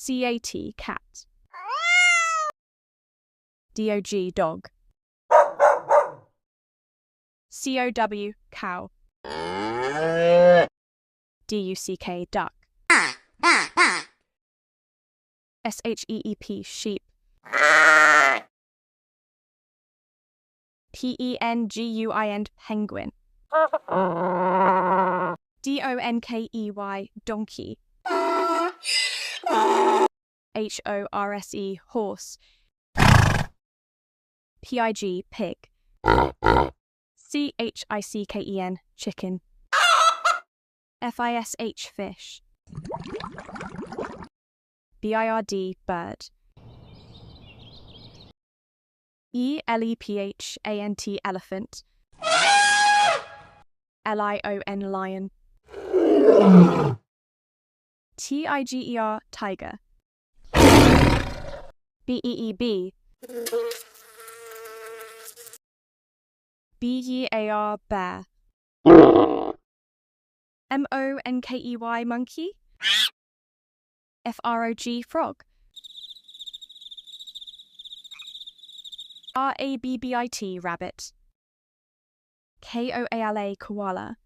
C-A-T, cat. D-O-G, dog. C-O-W, cow. D-U-C-K, duck. S-H-E-E-P, sheep. P-E-N-G-U-I-N, penguin. D-O-N-K-E-Y, donkey. H-O-R-S-E, horse. P-I-G, pig. C-H-I-C-K-E-N, chicken. F-I-S-H, fish. B-I-R-D, bird. E-L-E-P-H-A-N-T, elephant. L-I-O-N, lion. T-I-G-E-R, tiger. B-E-E-B. B-E-A-R, bear. M-O-N-K-E-Y, monkey. F-R-O-G, frog. R-A-B-B-I-T, rabbit. K-O-A-L-A, koala.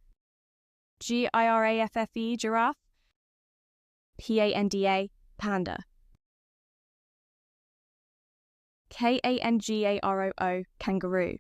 G-I-R-A-F-F-E, giraffe. P-A-N-D-A, panda. K-A-N-G-A-R-O-O, kangaroo.